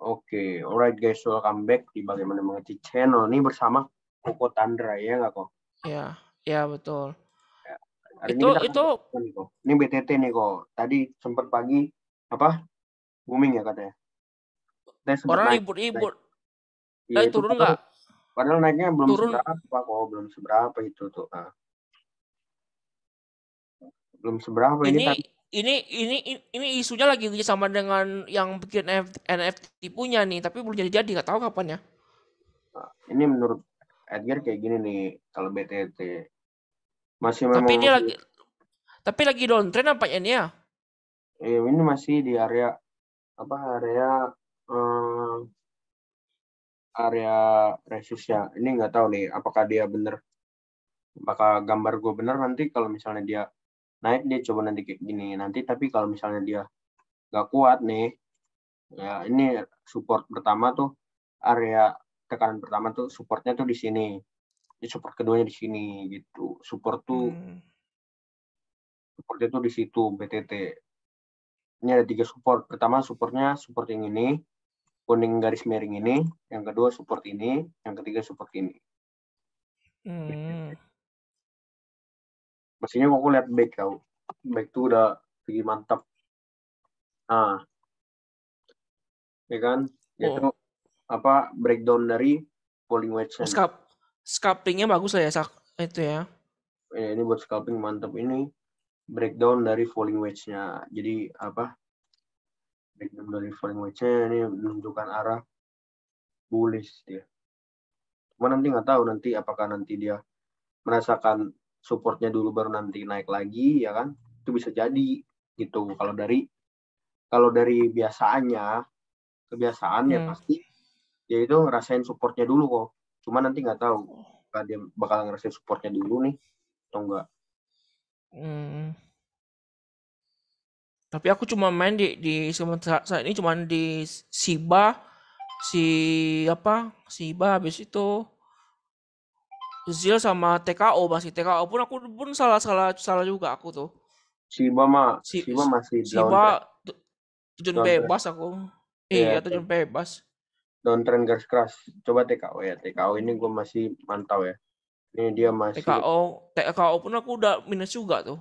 Oke, alright guys, welcome back di Bagaimana Mengerti Channel. Ini bersama Koko Tandra, ya nggak kok? Ya, ya betul. Ya. Hari ini Itu kita itu akan nih kok. Ini BTT nih kok. Tadi sempat pagi apa booming ya katanya. Saya sempat orang naik. ribut-ribut. Iya itu Turun nggak? padahal naiknya belum Turun. seberapa kok, belum seberapa itu tuh. Nah, belum seberapa ini Ini tadi. ini isunya lagi sama dengan yang bikin NFT punya nih, tapi belum jadi nggak tahu kapan ya. Nah, ini menurut Edgar kayak gini nih kalau BTT masih Tapi memang dia lagi downtrend apa ya ini ya? ini masih di area apa eh, area resistnya. Ini nggak tahu nih apakah dia bener bakal gambar gue bener nanti kalau misalnya dia naik dia coba nanti kayak gini nanti, tapi kalau misalnya dia nggak kuat nih ya ini support pertama tuh, area tekanan pertama tuh supportnya tuh di sini, di support keduanya di sini gitu. Supportnya tuh di situ BTT. Ini ada 3 support. Pertama supportnya support yang ini, kuning garis miring ini, yang kedua support ini, yang ketiga support ini. Mestinya kok lihat back tau, back tuh udah lagi mantap. Nah, ya kan, itu Oh, apa breakdown dari falling wedge-nya nih. scalpingnya bagus lah ya itu ya. Ini buat scalping mantap. Ini breakdown dari falling wedge-nya. Jadi apa breakdown dari falling wedge-nya ini menunjukkan arah bullish dia. Cuma nanti nggak tahu nanti apakah nanti dia merasakan supportnya dulu baru nanti naik lagi, ya kan, itu bisa jadi gitu. Kalau dari kebiasaan ya pasti dia itu ngerasain supportnya dulu kok. Cuma nanti nggak tahu apakah dia bakal ngerasain supportnya dulu nih atau enggak. Tapi aku cuma main di saat ini cuma di Shiba, Shiba habis itu Zil sama TKO. Masih TKO pun aku pun salah juga aku tuh. Shiba masih Shiba terjun downtrend bebas aku. ya, Iya, terjun bebas. downtrend garis keras. Coba TKO ya, TKO ini gue masih mantau ya. Ini dia masih TKO pun aku udah minus juga tuh.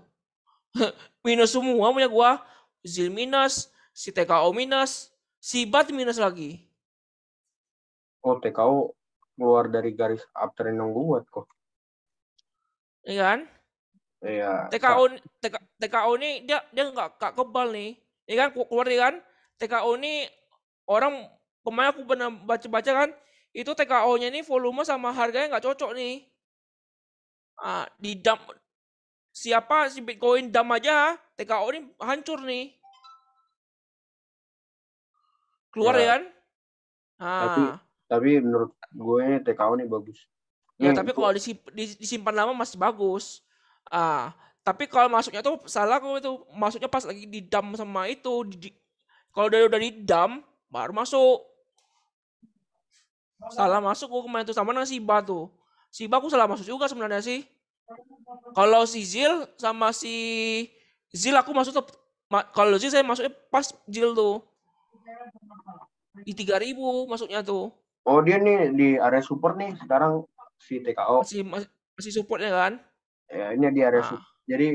Minus semua punya gua. Zil minus, si TKO minus, si Bat minus lagi. TKO keluar dari garis uptrend yang gue buat kok. Iya kan? Iya, TKO ini dia nggak kebal nih. Iya kan keluar dia kan. TKO ini orang kemarin aku pernah baca-baca kan, itu TKO-nya ini volume sama harganya nggak cocok nih. Di dump siapa si Bitcoin dump aja, TKO ini hancur nih. Keluar ya ya kan? tapi Ah, tapi menurut gue TKO ini bagus. ya Nih, tapi kalau disimpan lama masih bagus. Tapi kalau masuknya tuh salah aku itu masuknya pas lagi di dump sama itu. Kalau udah di dump baru masuk. Salah masuk aku kemarin tuh sama dengan si tuh. Si aku salah masuk juga sebenarnya sih. Kalau si Zil sama si Zil aku masuk tuh, kalau Zil saya masuknya pas Zil tuh di 3.000 masuknya tuh. dia nih di area support nih sekarang si TKO. Masih supportnya kan. Ya, ini di area Ah, support. Jadi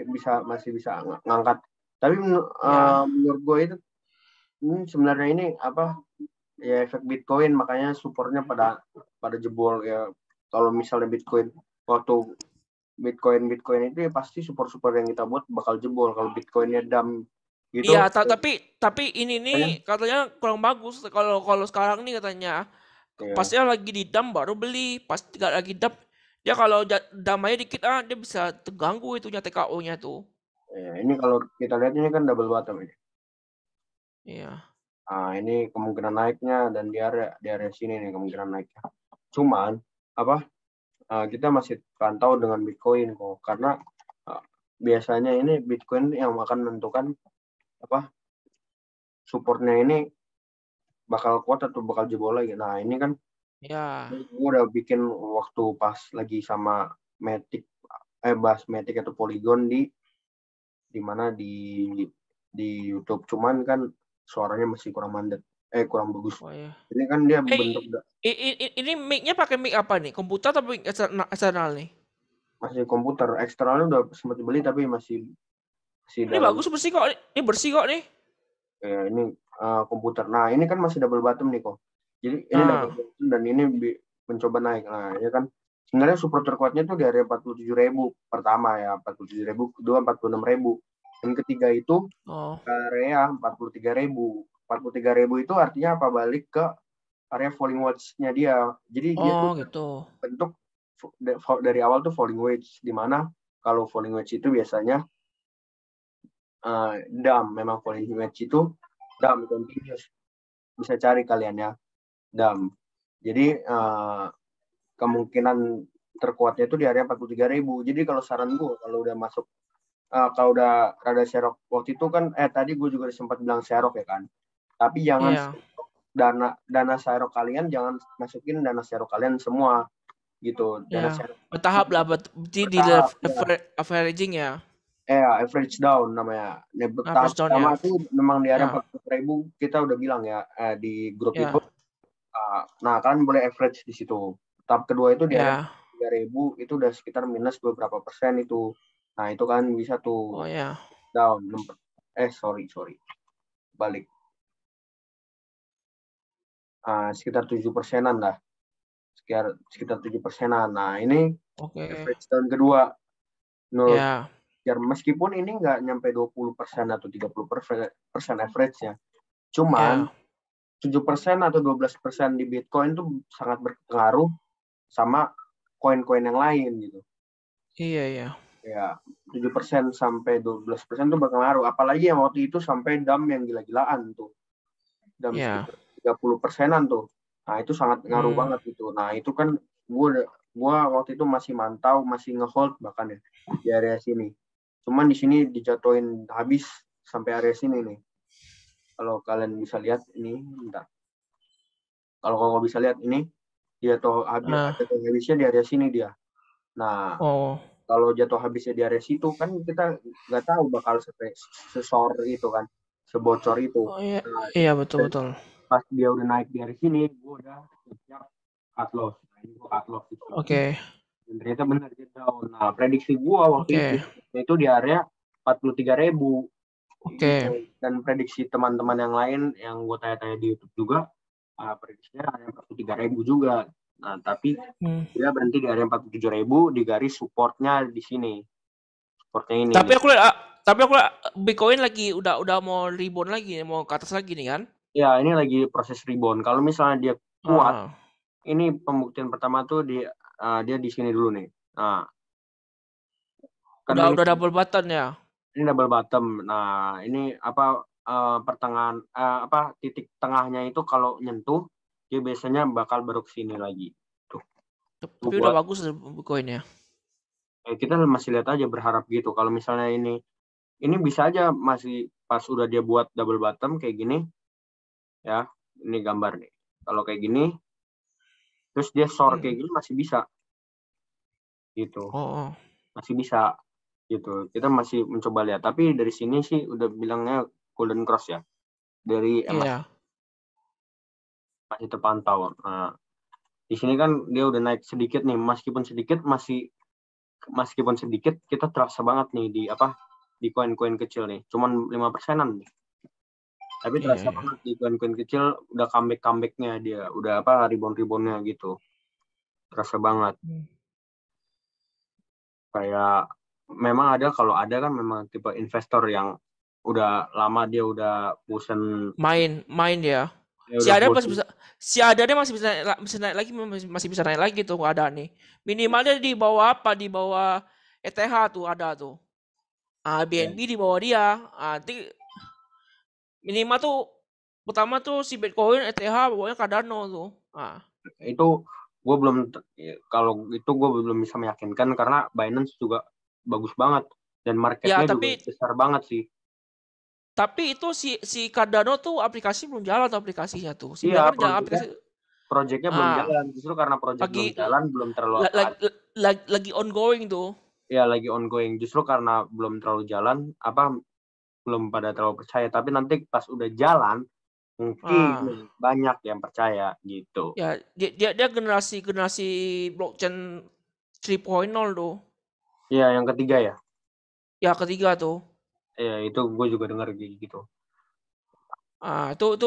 masih bisa ngangkat. Tapi ya. menurut gue itu sebenarnya ini apa ya efek Bitcoin, makanya supportnya pada jebol ya. Kalau misalnya waktu Bitcoin itu ya pasti support yang kita buat bakal jebol kalau Bitcoinnya dump Iya, gitu. tapi ini nih Makanya katanya kurang bagus kalau kalau sekarang nih katanya. ya, Pasnya lagi di dump baru beli, pas tidak lagi dump dia kalau damanya dikit dia bisa terganggu itunya TKO-nya tuh. ini kalau kita lihat ini kan double bottom ini. Iya. Ini kemungkinan naiknya dan di area sini nih kemungkinan naiknya. Cuman apa kita masih pantau dengan Bitcoin kok, karena uh, biasanya ini Bitcoin yang akan menentukan apa supportnya ini bakal kuat atau bakal jebol lagi. Nah ini kan Ya. gue udah bikin waktu pas lagi sama Matic, bahas Matic atau Polygon di mana di YouTube, cuman kan suaranya masih kurang mandek. kurang bagus. Oh ya. Ini kan dia Eh, bentuk ini mic-nya pakai mic apa nih? Komputer atau mic eksternal nih? masih komputer. Eksternalnya udah sempat beli tapi masih Ini dalam bagus bersih kok. Ini bersih kok nih. ini komputer. Nah, ini kan masih double bottom nih kok. Jadi ini double Nah, bottom dan ini mencoba naik. Nah, ya kan sebenarnya support terkuatnya tuh di area 47.000 pertama ya, 47.000, kedua 46.000. Dan ketiga itu oh, area 43.000. 43.000 itu artinya apa? Balik ke area falling wedge-nya dia. Jadi dia oh tuh gitu. bentuk dari awal tuh falling wedge, di mana kalau falling wedge itu biasanya dump. Memang falling wedge itu dump continuous. Bisa cari kalian ya, dump. Jadi kemungkinan terkuatnya itu di area 43.000. Jadi kalau saran gue kalau udah masuk kalau udah rada serok waktu itu kan tadi gue juga sempat bilang serok ya kan. Tapi jangan Iya. dana serok kalian jangan masukin dana serok kalian semua gitu. Dana Ya, serok bertahap lah, berarti di bertahap ya. averaging ya. Average down namanya. Tahap Average down pertama ya. tuh memang di area Ya, 40.000 kita udah bilang ya di grup itu. ya, Nah, kalian boleh average di situ. Tahap kedua itu di area ya. 3.000 itu udah sekitar minus beberapa persen itu. Nah, itu kan bisa tuh Oh ya. down. Sorry. Balik. Sekitar 7%-an lah. Sekitar 7%-an. Nah, ini Oke. average down kedua. Menurut Ya, meskipun ini nggak nyampe 20% atau 30% average-nya. Cuman ya. 7% atau 12% di Bitcoin tuh sangat berpengaruh sama koin-koin yang lain gitu. Iya, iya. Ya, 7% sampai 12% tuh berpengaruh. Apalagi yang waktu itu sampai dam yang gila-gilaan tuh. Dam Ya. sekitar 30%-an tuh. Nah, itu sangat ngaruh Hmm. banget gitu. Nah, itu kan gua waktu itu masih mantau, masih ngehold bahkan ya di area sini. Cuman di sini dijatuhin habis sampai area sini nih. Kalau kalian bisa lihat ini, bentar. Kalau kau bisa lihat ini, dia tuh habisnya di area sini dia. Nah, Oh. kalau jatuh habisnya di area situ kan kita nggak tahu bakal sesor itu kan, sebocor itu. Oh iya. Nah, Iya, betul-betul. pas dia udah naik di area sini, gue udah siap cut loss. Nah, ini gue cut loss di sini. Oke. Dan ternyata benar dia down. Nah, prediksi gue waktu Oke. itu di area 43.000 Oke. gitu. Dan prediksi teman-teman yang lain yang gue tanya-tanya di YouTube juga, prediksinya area 43.000 juga. Nah, tapi Hmm. dia berhenti di area 47.000 di garis supportnya di sini. Supportnya ini Tapi gitu. aku lihat Bitcoin lagi udah mau rebound lagi, mau ke atas lagi nih kan? Ya, ini lagi proses rebound. Kalau misalnya dia kuat, Ah. ini pembuktian pertama tuh dia di sini dulu nih. Nah, kan Udah double button ya. ini double bottom. Nah, ini apa pertengahan titik tengahnya itu kalau nyentuh dia biasanya bakal beruk sini lagi. Tuh. Tapi udah Buat bagus Bitcoinnya. kita masih lihat aja berharap gitu. Kalau misalnya ini bisa aja masih pas udah dia buat double bottom kayak gini ya. Ini gambar nih. Kalau kayak gini terus dia short kayak gini masih bisa gitu. Oh. Masih bisa gitu. Kita masih mencoba lihat. Tapi dari sini sih udah bilangnya golden cross ya. Dari Iya. masih terpantau. Nah, di sini kan dia udah naik sedikit nih, meskipun sedikit kita terasa banget nih di koin-koin kecil nih, cuman 5%-an nih. Tapi terasa Iya. banget di koin-koin kecil udah comeback-nya dia, udah rebound-reboundnya gitu. Terasa banget. Kayak memang kalau ada kan memang tipe investor yang udah lama dia udah bosen Main ya. ya udah bosen. Si ada dia masih bisa naik lagi, masih bisa naik lagi tuh ada nih. Minimal dia di bawah apa? Di bawah ETH tuh ada tuh. Ya. BNB di bawah dia. Nanti minimal tuh pertama tuh si Bitcoin ETH bawahnya Cardano tuh. Itu gue belum bisa meyakinkan karena Binance juga bagus banget dan Ya, marketnya juga besar banget sih. tapi itu si Cardano tuh aplikasi belum jalan tuh aplikasinya tuh. Si Iya, bilang kan jalan aplikasi. projectnya belum Ah, jalan. Justru karena project lagi belum jalan, belum terlalu lagi ongoing tuh. ya lagi ongoing. Justru karena belum terlalu jalan, belum pada terlalu percaya. Tapi nanti pas udah jalan, Mungkin Ah, banyak yang percaya gitu. ya dia generasi blockchain 3.0 tuh. Iya, yang ketiga ya. Ya ketiga tuh. Iya, itu gue juga dengar gitu. Ah, tuh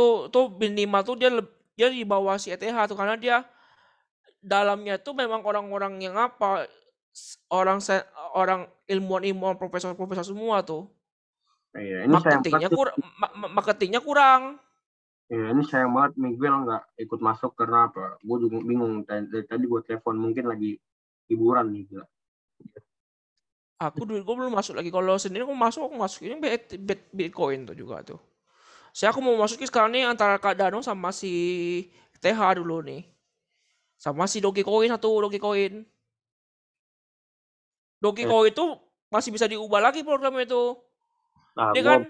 minimal tuh dia di bawah si ETH tuh karena dia dalamnya tuh memang orang-orang yang apa orang ilmuwan-ilmuwan profesor-profesor semua tuh. Iya, ini sayang banget tuh. Marketingnya kurang. Iya, ini sayang banget Miguel nggak ikut masuk karena apa? Gue juga bingung. Dari tadi gue telepon mungkin lagi hiburan nih, gila. Gue belum masuk lagi. Kalau sendiri aku masukin Bitcoin tuh juga tuh. Aku mau masukin sekarang nih antara Cardano sama si TH dulu nih. Sama si Dogecoin satu Dogecoin. Eh, Dogecoin itu masih bisa diubah lagi programnya itu. nah, Dia gue kan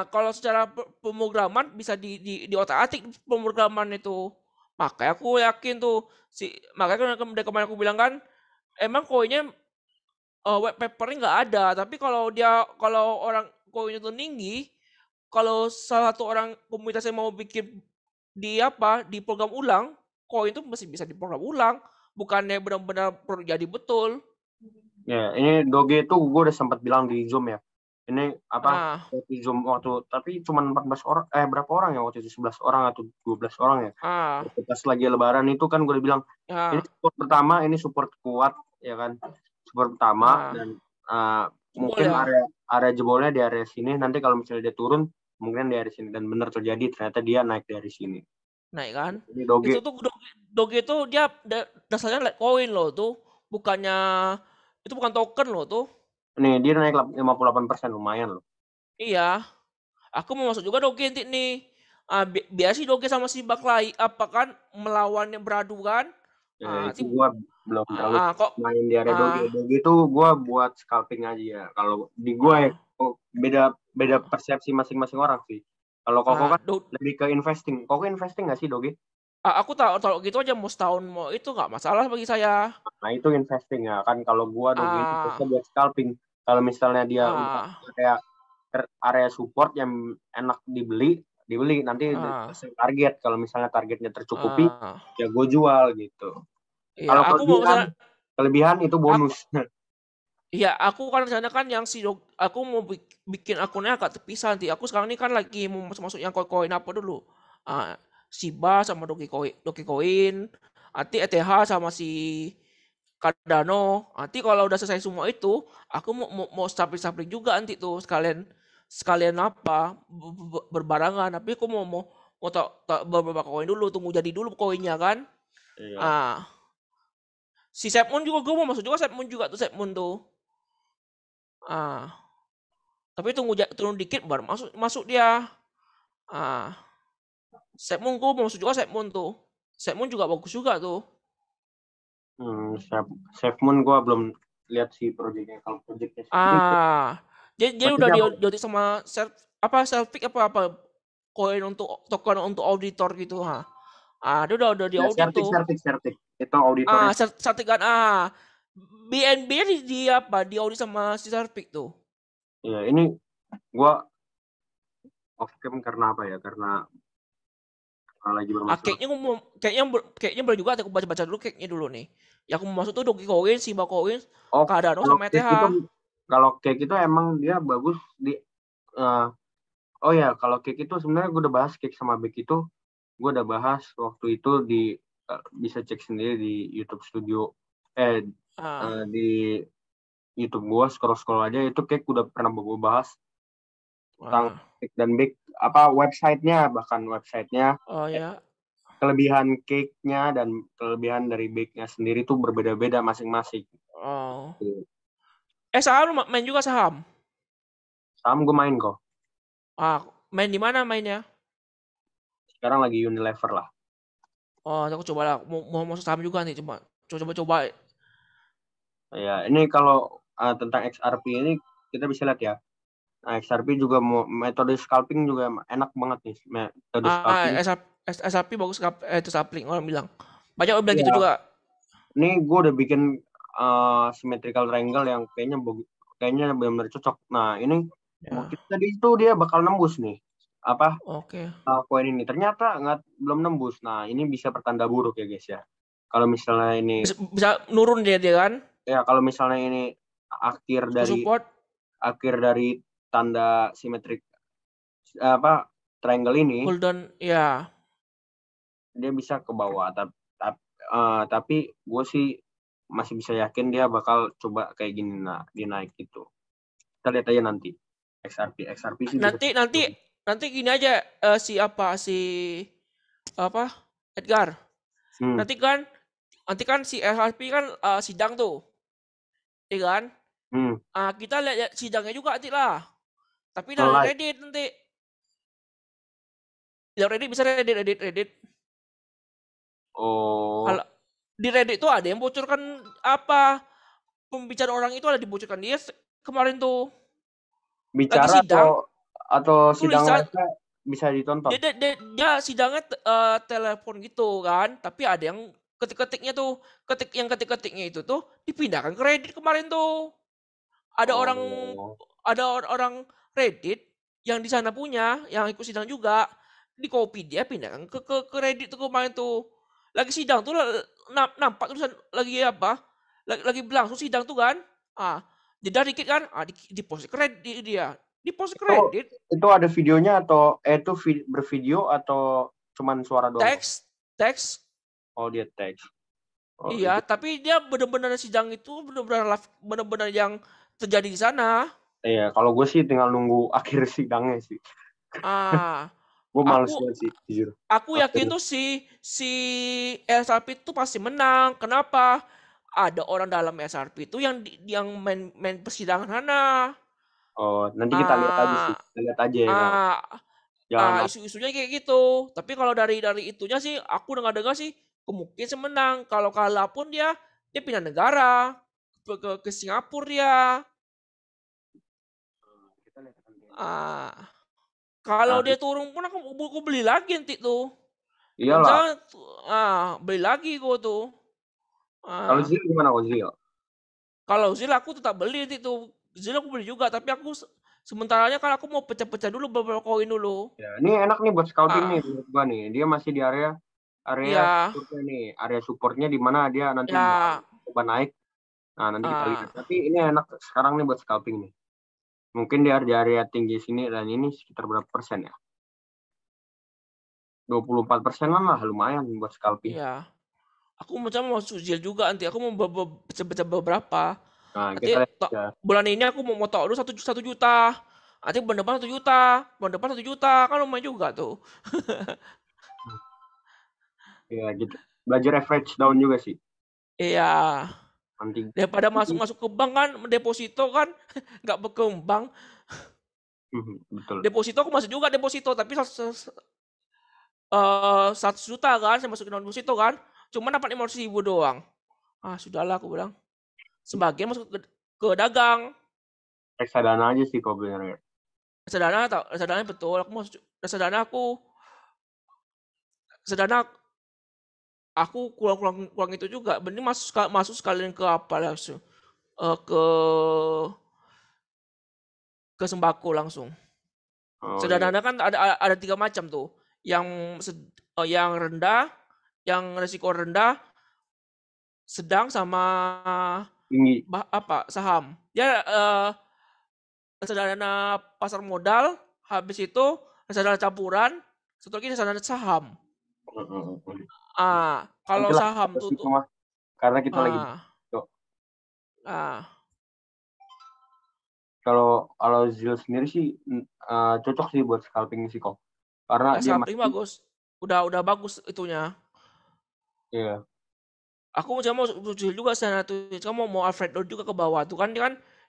kalau secara pemrograman bisa di otak-atik pemrograman itu. Makanya aku yakin tuh makanya kan dari kemarin aku bilang kan emang koinnya white papernya nggak ada, tapi kalau orang koinnya itu tinggi, kalau salah satu orang komunitasnya mau bikin di program ulang, koin itu masih bisa diprogram ulang, bukannya benar-benar jadi betul. ya ini Doge itu gue udah sempat bilang di Zoom ya. Ini apa? Ah, Di Zoom waktu tapi cuma 14 orang, berapa orang ya waktu itu, 11 orang atau 12 orang ya. ah, Pas lagi Lebaran itu kan gue udah bilang ini ah, support pertama, ini support kuat ya kan. Support pertama ah, dan jebol mungkin ya, area jebolnya di area sini. Nanti kalau misalnya dia turun, mungkin di area sini dan benar terjadi ternyata dia naik dari sini. naik kan? Ini Doge Itu tuh Doge itu dia dasarnya Litecoin loh tuh, bukannya itu bukan token loh tuh. nih dia naik 58%, lumayan loh. Iya, aku mau masuk juga Doge nanti nih. Biasa sih Doge sama si Baklai apa kan melawannya beradu kan. Itu Nanti gua belum terlalu kok main di area Doge. ah Doge itu gua buat scalping aja ya. Kalau di gua ya, ah beda beda ah, persepsi masing-masing orang sih. Kalau Koko ah, kan lebih ke investing. Koko investing nggak sih Doge? aku tahu tahu gitu aja mau setahun mau itu nggak masalah bagi saya. Nah itu investing ya kan. Kalau gua Doge itu biasanya Ah buat scalping. Kalau misalnya dia udah ah area area support yang enak dibeli nanti ah target. Kalau misalnya targetnya tercukupi, ah. ya gue jual gitu. Iya, Kalau aku mau kelebihan misalnya kelebihan itu aku bonus. iya aku kan rencana kan yang aku mau bikin akunnya agak terpisah nanti. Aku sekarang ini kan lagi mau masuk-masuk yang koin-koin apa dulu. Shiba sama Dogecoin, nanti ETH sama si Cardano. Nanti kalau udah selesai semua itu, aku mau stapling-stapling juga nanti tuh sekalian sekalian apa berbarangan. Tapi aku mau tak beberapa koin dulu, tunggu jadi dulu koinnya kan. Iya. Ah, si Sepmoon juga gue mau masuk juga Sepmoon juga tuh Sepmoon tuh. Ah, tapi tunggu turun dikit baru masuk masuk dia. Ah, Sepmoon gue mau masuk juga Sepmoon tuh. Sepmoon juga bagus juga tuh. Safe Moon gue belum lihat sih proyeknya. Kalau proyeknya Safe Moon, Ah, dia udah proyeknya apa? di sama Selfie apa koin untuk token untuk auditor gitu ha. Dia udah di Ya, audit Certik, tuh. Certik, Certik. Itu auditornya. Sertifikat BNB di apa? Di audit sama si Serpik tuh. Ya, ini gue off cam karena apa ya? Karena lagi bermasalah. Kayaknya boleh juga aku baca-baca dulu cake-nya dulu nih. Yang aku mau masuk tuh Dogecoin, Shiba Coin, Oh, Cardano kalau sama cake ETH. itu kalau cake itu emang dia bagus di eh, oh ya, kalau cake itu sebenarnya gue udah bahas cake sama bake itu, gue udah bahas waktu itu bisa cek sendiri di YouTube Studio, eh Ah, di YouTube gue scroll scroll aja itu cake udah pernah gue bahas tentang ah. cake dan bake, apa websitenya, bahkan websitenya, Oh ya. kelebihan cake-nya dan kelebihan dari bake-nya sendiri tuh berbeda-beda masing-masing. Oh. Saham lu main juga saham? Saham gue main kok. Main di mana mainnya? Sekarang lagi Unilever lah. Oh, aku coba lah. Mau masuk saham juga nih, coba. Ya, ini kalau tentang XRP ini kita bisa lihat ya. Nah, XRP juga metode scalping juga enak banget nih. Metode scalping. SRP bagus itu sapling orang bilang. Banyak orang bilang gitu Ya, juga. ini gue udah bikin symmetrical triangle yang kayaknya kayaknya benar-benar cocok. Nah, ini Ya. tadi itu dia bakal nembus nih. apa Oke. koin ini ternyata belum nembus. Nah, ini bisa pertanda buruk ya guys ya. Kalau misalnya ini Bisa nurun dia kan? ya kalau misalnya ini akhir dari Support tanda simetrik apa triangle ini, golden ya. dia bisa ke bawah. Tapi gue sih masih bisa yakin dia bakal coba kayak gini, nah dia naik gitu. Kita lihat aja nanti. XRP sih bisa. Nanti gini aja si apa Edgar. Hmm. Nanti kan si XRP kan sidang tuh, iya kan? Hmm. Kita lihat sidangnya juga nanti lah. Tapi dari Live. Reddit nanti. Lihat Reddit bisa Reddit. Oh, Kalau di Reddit tuh ada yang bocorkan apa pembicaraan orang itu ada dibocorkan dia kemarin tuh lagi bicara sidang atau sidang tulisan live bisa ditonton. dia sidangnya telepon gitu kan tapi ada yang ketik-ketiknya itu tuh dipindahkan ke Reddit kemarin tuh ada orang Oh, orang Reddit yang di sana punya yang ikut sidang juga di copy dia pindahkan ke Reddit tuh kemarin tuh lagi sidang tuh nampak tulisan lagi apa lagi berlangsung sidang tuh kan jeda dikit kan di post ke Reddit dia di post ke itu Reddit itu ada videonya atau itu bervideo atau cuman suara doang kok? teks Oh, dia teks. Oh, iya itu. tapi dia benar-benar sidang itu benar-benar yang terjadi di sana Iya, kalau gue sih tinggal nunggu akhir sidangnya sih. ah Gue males aku banget sih, jujur. Aku yakin tuh si SRP itu pasti menang. Kenapa? Ada orang dalam SRP itu yang main persidangan sana. Oh, nanti kita lihat aja sih. Ah, Kita lihat aja ya, Kak. ah, Jangan isu-isunya kayak gitu. Tapi kalau dari itunya sih, aku dengar-dengar sih kemungkinan sih menang. Kalau kalah pun dia pindah negara ke Singapura dia. kita lihat nanti aja. Ah, kalau Nah, dia turun pun aku beli lagi nanti tuh. iyalah. Misalnya beli lagi gua tuh. Kalau Ah. Zil gimana kok Zil? Kalau Zil aku tetap beli itu. Zil aku beli juga, tapi aku sementaranya kan aku mau pecah-pecah dulu beberapa koin dulu. Ya, ini enak nih buat scouting nih Ah, menurut gua nih. Dia masih di area area ya, supportnya nih. Area supportnya di mana dia nanti bakal ya, coba naik. Nah, nanti kita lihat. ah, Tapi ini enak sekarang nih buat scalping nih. Mungkin di area tinggi sini dan ini sekitar berapa persen ya? 24% lah, lumayan buat scalping. ya. Aku macam mau Zil juga nanti. Aku mau pecah-pecah beberapa. Nah, Nanti kita lihat ya. bulan ini aku mau motor dulu satu juta. Nanti bulan depan 1 juta, bulan depan 1 juta kan lumayan juga tuh. Ya, gitu. Belajar average down juga sih. Iya, Nanti daripada masuk ke bank kan, deposito kan nggak berkembang. betul. Deposito aku masuk juga deposito, tapi 100 juta kan, saya masukin dalam deposito kan, cuma dapat 500.000 doang. Sudahlah aku bilang. Sebagian masuk ke dagang. Reksadana aja sih kok bener. Reksadana betul. Reksadana aku kurang itu juga. Benih masuk sekalian ke apa langsung ke sembako langsung. Oh iya. Reksadana kan ada 3 macam tuh. Yang rendah, yang resiko rendah, sedang sama Tinggi. saham. Ya reksadana pasar modal, habis itu reksadana campuran, satu lagi reksadana saham. Kalau Nanti lah saham terus tuh itu mah karena kita lagi ah, tuh. ah, Kalau kalau Zil sendiri sih cocok sih buat scalping sih kok. Karena dia scalping masih bagus. Udah bagus itunya. ya. Aku mau muncul juga sana tuh. Kamu mau Alfredo juga ke bawah tuh kan dia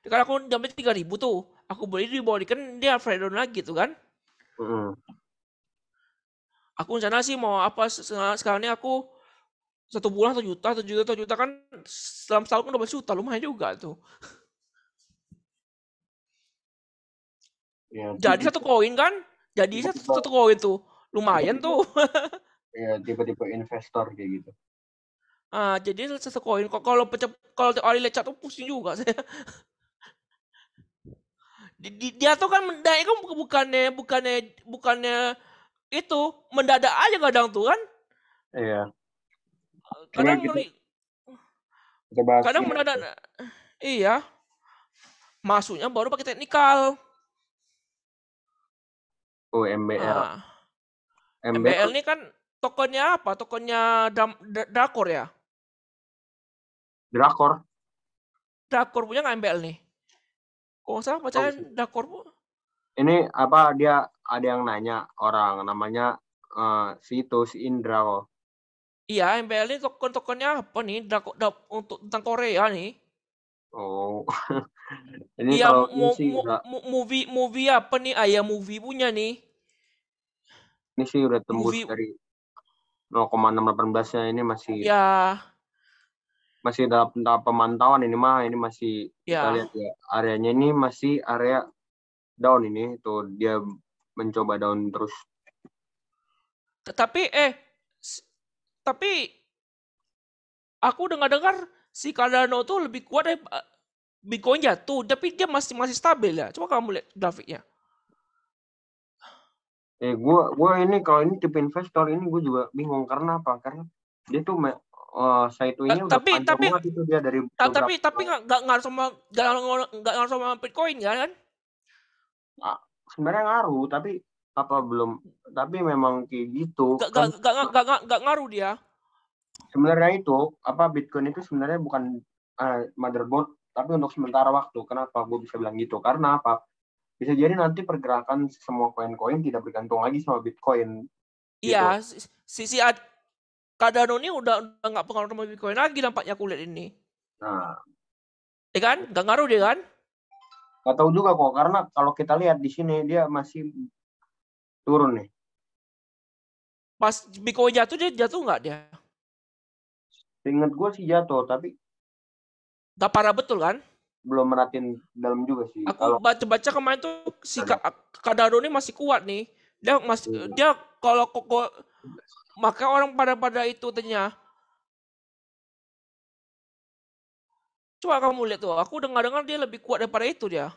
kan aku dapat 3.000 tuh. Aku beli di bawah kan dia Alfredo lagi tuh kan. Aku rencana sih mau apa sekarang ini aku 1 bulan 1 juta, 7 juta, 7 juta kan dalam setahun kan 12 juta lumayan juga tuh. Ya, Jadi satu koin kan? Jadi tipe-tipe satu koin tuh. Lumayan tipe-tipe tuh. ya tipe-tipe investor kayak gitu. Jadi satu koin kalau tiap kali lecet tuh pusing juga saya. Dia tuh kan mendaki kan bukannya bukannya bukannya itu mendadak aja kadang tuh kan. Iya. Coba Kadang kita bahas kadang ini. mendadak. Iya, masuknya baru pakai teknikal. Oh, MBL. Ah, MBL MBL ini kan tokennya apa? Tokennya Drakor ya? drakor. Drakor punya nggak MBL nih? Kalau nggak salah Tahu bacaan sih. Drakor. Ini apa dia ada yang nanya orang namanya si Indra kok. Iya, MBL ini token-tokennya apa nih? Untuk tentang Korea nih. Oh, ini Iya, kalau ini sih udah movie apa nih? Ayah movie punya nih. tembus Movie dari 0,618-nya ini masih ya, masih dalam tahap pemantauan ini mah ini masih kita ya. lihat ya areanya ini masih area down ini tuh dia mencoba down terus. Tapi s- tapi aku dengar-dengar si Cardano tuh lebih kuat dari Bitcoin jatuh, tapi dia masih masih stabil ya. Coba kamu lihat grafiknya. Gua ini kalau ini tipe investor ini gue juga bingung karena apa? Karena dia tuh side ini udah Tapi panjang banget itu dia dari beberapa tapi nggak ngaruh sama Bitcoin kan? ah, sebenarnya ngaruh tapi apa belum tapi memang kayak gitu Nggak kan nggak nggak nggak nggak ngaruh dia. sebenarnya itu apa Bitcoin itu sebenarnya bukan motherboard tapi untuk sementara waktu. Kenapa gue bisa bilang gitu? Karena apa? Bisa jadi nanti pergerakan semua koin-koin tidak bergantung lagi sama Bitcoin gitu. Iya, si Cardano ini udah nggak pengaruh sama Bitcoin lagi nampaknya aku lihat ini. Nah, Ya kan? Nggak ngaruh dia kan? nggak tahu juga kok karena kalau kita lihat di sini dia masih turun nih. Pas Bitcoin jatuh dia jatuh nggak dia? Ingat gue sih jatuh tapi Nggak parah betul kan? belum merhatiin dalam juga sih. Aku Kalau baca-baca kemarin tuh si ada Cardano ini masih kuat nih. Dia kalau kok maka orang pada itu tanya. Coba kamu lihat tuh, aku dengar-dengar dia lebih kuat daripada itu dia.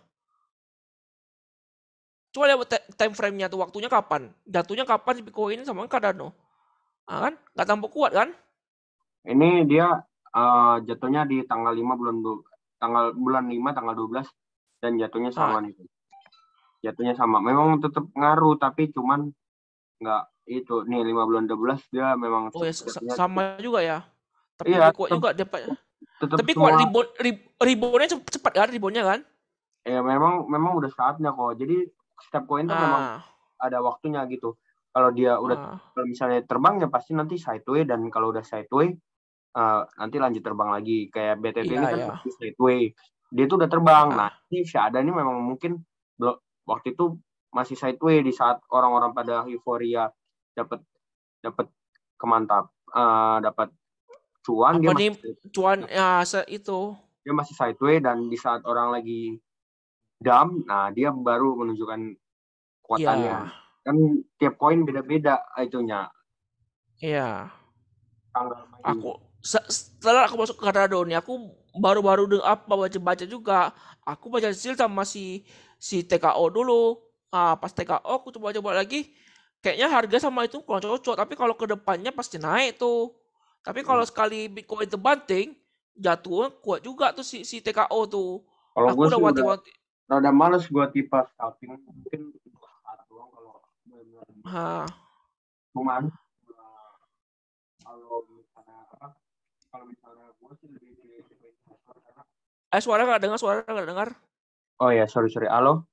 Coba lihat time frame-nya tuh, waktunya kapan? Jatuhnya kapan si Bitcoin sama Cardano? Kan? Nggak tampak kuat kan? ini dia jatuhnya di tanggal 5 bulan 5 tanggal 12 dan jatuhnya Ah, sama nih. Jatuhnya sama. Memang tetap ngaruh tapi cuman nggak itu nih 5 bulan 12 dia memang oh ya jatuhnya cukup. sama juga ya. Tapi Iya, lebih kuat tetap juga dapat. tetap Tapi kuat semua ribonnya cepat kan ribonnya kan? ya memang udah saatnya kok. Jadi setiap koin tuh memang Ah, ada waktunya gitu. Kalau dia udah ah, kalau misalnya terbang ya pasti nanti sideway dan kalau udah sideway nanti lanjut terbang lagi kayak BTT iya ini kan ya. pasti sideway dia tuh udah terbang. Nah Ah, ini si ada ini memang mungkin waktu itu masih sideway di saat orang-orang pada euforia dapat dapat kemantap dapat cuan apa nih cuan ya itu? dia masih sideway dan di saat orang lagi dump nah dia baru menunjukkan kekuatannya Iya, kan tiap koin beda-beda itunya iya. tanggal mainnya. Aku setelah aku masuk ke Cardano nih, aku baru-baru apa baca-baca juga. Aku baca hasil sama si TKO dulu. Pas TKO aku coba-coba lagi, kayaknya harga sama itu kurang cocok. Tapi kalau ke depannya pasti naik tuh. Tapi kalau sekali Bitcoin terbanting, jatuh kuat juga tuh si TKO tuh. Kalau gue Aku udah sih udah wanti-wanti. rada males gue tipe scalping mungkin saat doang kalau benar-benar Ah, cuman kalau misalnya apa kalau misalnya gue sih lebih pilih tipe investor karena suara nggak dengar. oh ya sorry halo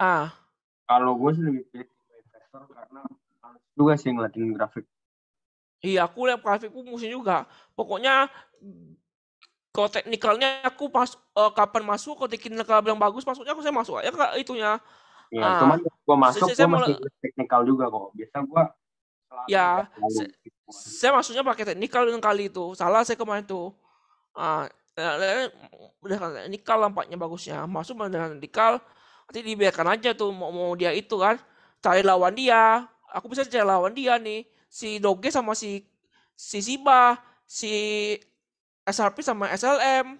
Ah, kalau gue sih lebih pilih tipe investor karena males juga sih ngeliatin grafik. iya aku lihat grafikku musim juga. Pokoknya kalau teknikalnya aku kapan masuk, kalau teknikal bilang bagus masuknya saya masuk aja ke itunya. Ya cuman Ah, gue masuk saya gue mau masih teknikal juga kok biasa gue selalu nggak ya selalu saya masuknya pakai teknikal dengan kali itu. Salah saya kemarin tuh. Ah, udah kan teknikal nampaknya bagusnya. Masuk dengan teknikal, nanti dibiarkan aja tuh mau dia itu kan. Cari lawan dia. Aku bisa cari lawan dia nih. Si Doge sama si Shiba, si SRP sama SLM,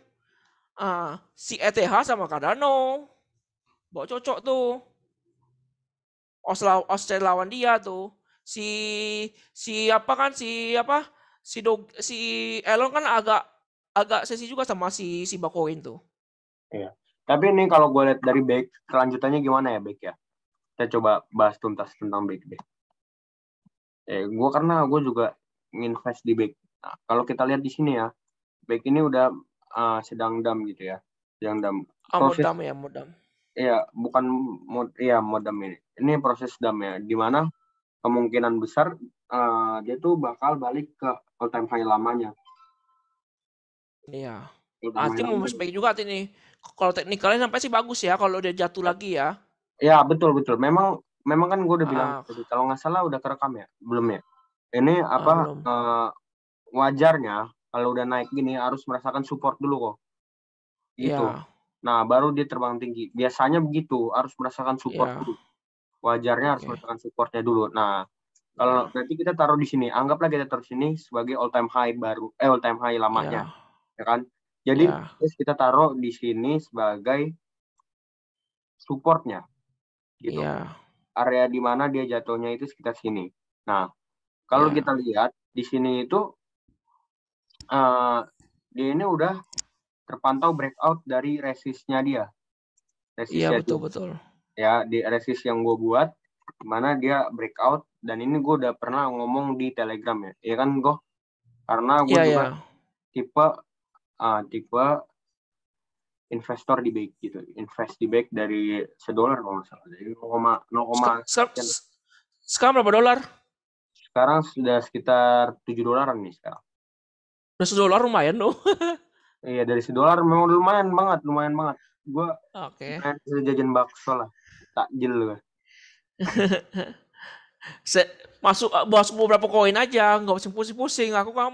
si ETH sama Cardano. Bawa cocok tuh. Australia lawan dia tuh. Si si apa kan si Elon kan agak agak sesi juga sama si Bakoin tuh. Iya. Tapi ini kalau gue lihat dari back, kelanjutannya gimana ya back ya? Kita coba bahas tuntas tentang back deh. Karena gue juga nginvest di back. Nah, kalau kita lihat di sini ya, back ini udah sedang dam gitu ya, sedang dam. Proses, Modam ya, modam. ya bukan modam ini. Ini proses dam ya, dimana kemungkinan besar dia tuh bakal balik ke all time high lamanya. Iya. All time high Nanti mau lamanya. spek juga ini. Kalau teknikalnya sampai sih bagus ya kalau dia jatuh lagi ya. Ya betul betul. Memang memang kan gue udah bilang Ah, tadi, kalau nggak salah udah kerekam ya, belum ya? Ini apa belum. wajarnya kalau udah naik gini harus merasakan support dulu kok. Gitu. Iya, Nah, baru dia terbang tinggi. Biasanya begitu, harus merasakan support iya. dulu. Wajarnya harus Oke. merasakan supportnya dulu. Nah, kalau Iya. berarti kita taruh di sini, anggaplah kita taruh sini sebagai all time high baru, all time high lamanya, Iya. ya kan? Jadi Iya. terus kita taruh di sini sebagai supportnya, gitu. Iya. Area di mana dia jatuhnya itu sekitar sini. Nah, kalau Iya. kita lihat di sini itu dia ini udah terpantau breakout dari resistnya dia, Iya, resistnya betul dia. betul. Ya, di resist yang gue buat, mana dia breakout, dan ini gue udah pernah ngomong di Telegram ya, ya kan gue, karena gue Iya, juga iya. tipe tipe investor di back gitu, invest di back dari $1 kalau nggak salah, jadi 0,0 sekian. Sekarang berapa dolar? Sekarang sudah sekitar $7 nih sekarang. Udah $1 lumayan loh. Iya, dari $1 memang lumayan banget, lumayan banget. Gue Oke. bisa jajan bakso lah, takjil gue. Masuk beberapa koin aja, nggak usah pusing-pusing. Aku kan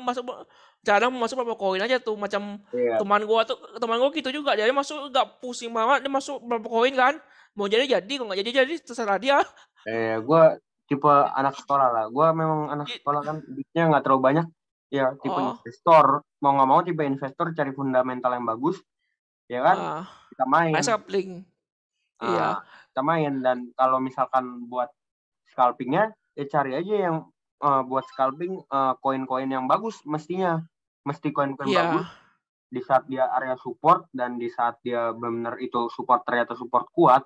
kadang masuk berapa koin aja tuh, macam Iya, teman gua gitu juga. Dia masuk nggak pusing banget, dia masuk berapa koin kan. Mau jadi, kalau nggak jadi terserah dia. gue tipe anak sekolah lah. Gue memang anak sekolah kan, duitnya nggak terlalu banyak. Ya, tipe Oh, investor. Mau nggak mau tipe investor cari fundamental yang bagus, ya kan? ah, Kita main. main sapling. Ah, Iya, kita main. Dan kalau misalkan buat scalpingnya, ya cari aja yang buat scalping koin-koin yang bagus mestinya. Mesti koin-koin bagus iya, di saat dia area support, dan di saat dia benar itu support, ternyata support kuat,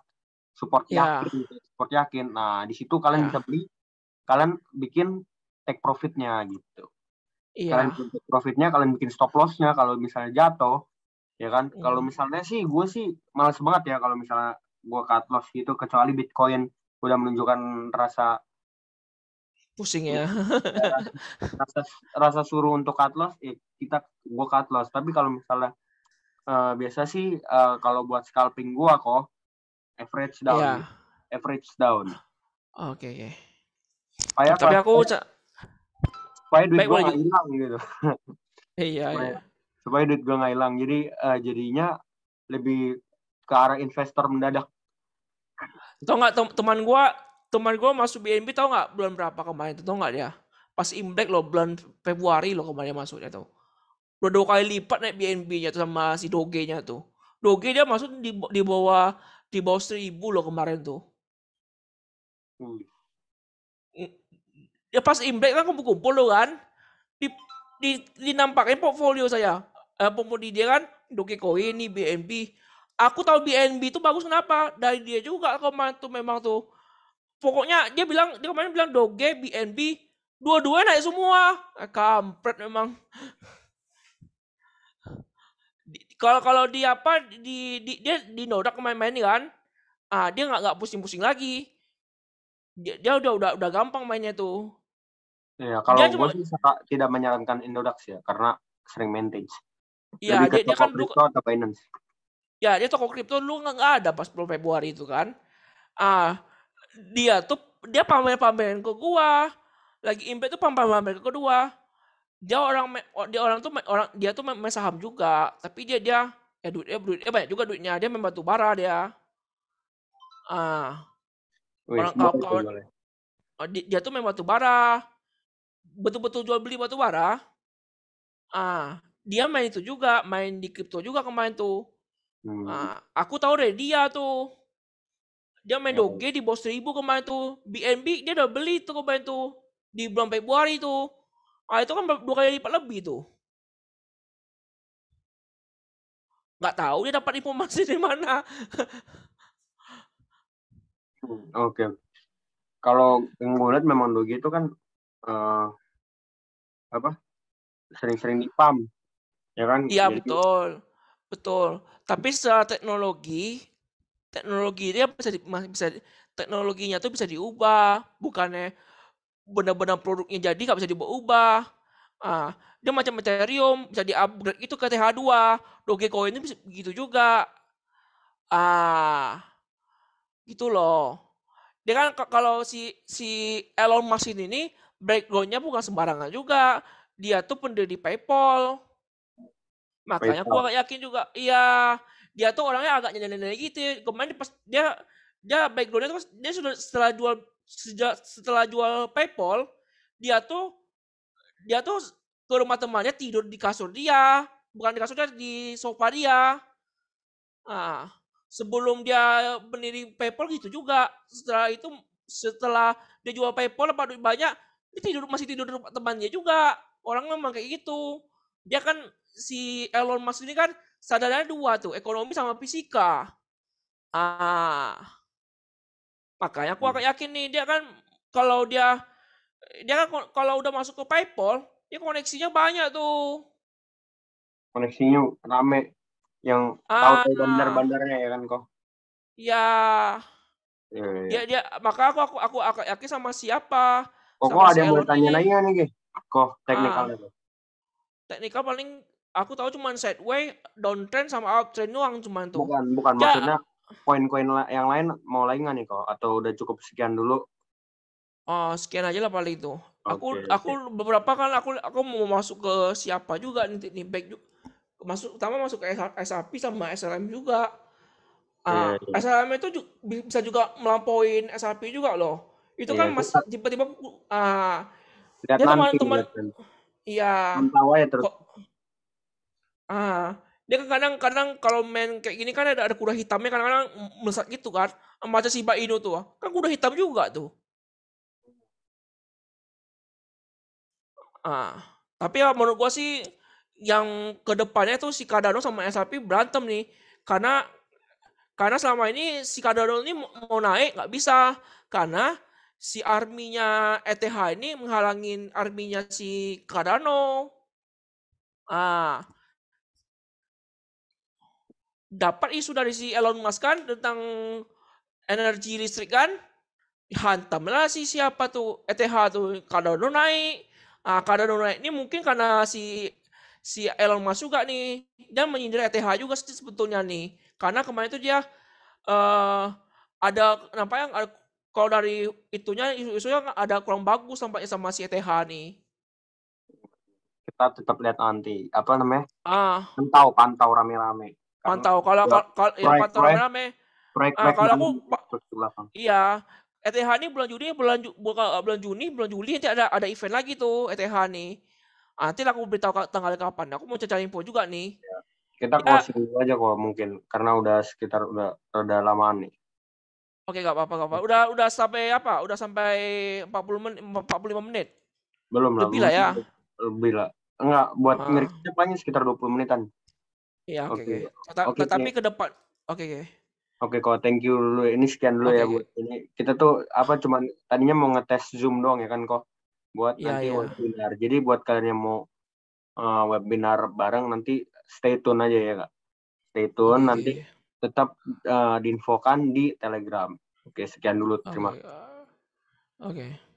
support iya, yakin, support yakin. Nah, di situ kalian bisa iya, beli, kalian bikin take profitnya gitu. Kalian iya. bikin take profitnya, kalian bikin stop lossnya kalau misalnya jatuh, ya kan? Kalau Hmm, misalnya sih, gue sih males banget ya kalau misalnya gue cut loss gitu, kecuali Bitcoin udah menunjukkan rasa pusing ya. rasa rasa suruh untuk cut loss, gue cut loss. Tapi kalau misalnya biasa sih kalau buat scalping gue kok average down Iya, gitu, average down. oke, oke. Supaya Tapi kelas aku supaya duit baik gue boleh nggak juga. hilang gitu. Iya, supaya iya. supaya duit gue nggak hilang, jadi jadinya lebih ke arah investor mendadak. Tau nggak teman gua masuk BNB, tau nggak bulan berapa kemarin tuh, tau nggak dia? Pas Imlek loh, bulan Februari loh kemarin masuknya tuh. Udah 2 kali lipat naik BNB-nya tuh sama si Doge-nya tuh. Doge dia masuk di bawah 1.000 loh kemarin tuh. Hmm. Ya pas Imlek kan kumpul-kumpul loh kan. Di, dinampakin portfolio saya. Portfolio dia kan Dogecoin nih, BNB. Aku tahu BNB itu bagus kenapa? Dari dia juga kemarin tuh memang tuh. Pokoknya dia kemarin bilang Doge, BNB, dua-duanya naik semua. Kampret memang. Kalau kalau di apa dia di nodak main-main nih kan. Dia nggak pusing-pusing lagi. Dia udah gampang mainnya tuh. Ya, kalau Dia gue cuma sih tidak menyarankan Indodax ya, karena sering maintain. ya Lebih ke dia toko kan dulu kripto atau Binance. ya dia toko kripto dulu nggak ada pas bulan Februari itu kan. Ah, dia pamer-pamerin ke gua. Lagi impact tuh pamer-pamer ke gua. Dia tuh main saham juga, tapi dia ya duitnya banyak juga duitnya. Dia main batu bara dia. Ah, Wih, orang boleh tuh, kawan boleh. dia tuh main batu bara, betul-betul jual beli batu bara. Dia main itu juga, main di kripto juga kemarin tuh. Hmm. Aku tahu dari dia tuh. Dia main doge di bawah 1.000 kemarin tuh. BNB dia udah beli tuh kemarin tuh di bulan Februari tuh. Itu kan 2 kali lipat lebih tuh. Nggak tahu dia dapat informasi dari mana. Oke. Kalau yang gue lihat memang doge itu kan apa sering-sering di pump, ya kan? Iya Jadi betul, betul. Tapi secara teknologi dia teknologinya tuh bisa diubah, bukannya benar-benar produknya jadi nggak bisa diubah. Dia macam Ethereum bisa di-upgrade itu ke TH2, Dogecoin itu bisa begitu juga. Ah, gitu loh. Dia kan kalau si si Elon Musk ini background-nya bukan sembarangan juga. Dia tuh pendiri PayPal. Makanya PayPal. gua yakin juga iya, dia tuh orangnya agak nyenil-nyenil gitu. Kemarin pas dia dia background-nya tuh dia sudah setelah jual PayPal, dia tuh dia tuh ke rumah temannya tidur di kasur dia, bukan di kasur dia, di sofa dia. Nah, sebelum dia berdiri PayPal gitu juga. Setelah dia jual PayPal dapat duit banyak, dia masih tidur di rumah temannya juga. Orang memang kayak gitu. Dia kan si Elon Musk ini kan sadarnya dua tuh, ekonomi sama fisika. Ah, makanya aku agak yakin nih dia kan kalau dia kan kalau udah masuk ke PayPal, dia koneksinya banyak tuh. Koneksinya rame, yang tahu-tahu Ah, bandar-bandarnya ya kan kok. ya Iya, iya, iya. dia maka aku agak yakin sama siapa, Kok sama ada si yang mau Elon ditanya lagi ini. nggak nih, Ge? Kok teknikalnya Ah, tuh? teknikal paling aku tahu cuman sideways, downtrend sama uptrend doang cuman tuh. Bukan, bukan. Ya, Maksudnya koin-koin yang lain mau lagi nggak nih kok? Atau udah cukup sekian dulu? sekian aja lah paling itu. Oke, Aku oke. beberapa kan aku mau masuk ke siapa juga nih back masuk ke SAP sama SLM juga. Iya, iya. SLM itu bisa juga melampauin SAP juga loh. Itu Iya, kan mas kita tiba-tiba lihat dia nanti, teman-teman lihat nanti. iya Pantau aja terus. kok dia kan kadang-kadang kalau main kayak gini kan ada kuda hitamnya kadang-kadang melesat gitu kan. Macam Shiba Inu tuh. Kan kuda hitam juga tuh. Ah, tapi ya menurut gua sih yang kedepannya tuh si Cardano sama SRP berantem nih. Karena selama ini si Cardano ini mau naik nggak bisa karena si arminya ETH ini menghalangin arminya si Cardano. Ah, dapat isu dari si Elon Musk kan tentang energi listrik kan, dihantamlah si siapa tuh ETH tuh Cardano naik. Cardano naik ini mungkin karena si si Elon Musk juga nih dia menyindir ETH juga sebetulnya nih karena kemarin itu dia ada kenapa yang kalau dari itunya isu-isunya ada kurang bagus tampaknya sama si ETH nih. Kita tetap lihat nanti. Apa namanya? Ah, Pantau, pantau rame-rame. Karena pantau kalau buat ya pantau proyek-proyek, rame-rame. proyek-proyek Kalau aku banyak terus ke belakang. iya, ETH ini bulan Juni, bulan Juni, bulan Juli nanti ada event lagi tuh ETH nih. Nanti aku beritahu tanggal kapan. Aku mau cari info juga nih. Kita Ya, closing dulu aja kok mungkin. Karena udah lamaan nih. oke nggak apa-apa nggak apa. Udah sampai apa? Udah sampai 40 menit, 45 menit. Belum lah, Lebih lah ya. lebih lah. Enggak, buat Ah, ngereknya paling sekitar 20 menitan. iya oke Oke, oke. oke, oke. Tapi ke depan, oke oke. Oke, kok thank you dulu. Ini sekian dulu Oke ya oke. buat ini. Kita tuh apa cuman tadinya mau ngetes Zoom doang ya kan kok. Buat Iya nanti iya. webinar. Jadi buat kalian yang mau webinar bareng nanti stay tune aja ya Kak. Stay tune Oke nanti oke. tetap diinfokan di Telegram. Oke, sekian dulu. Terima Oke. kasih. Oke.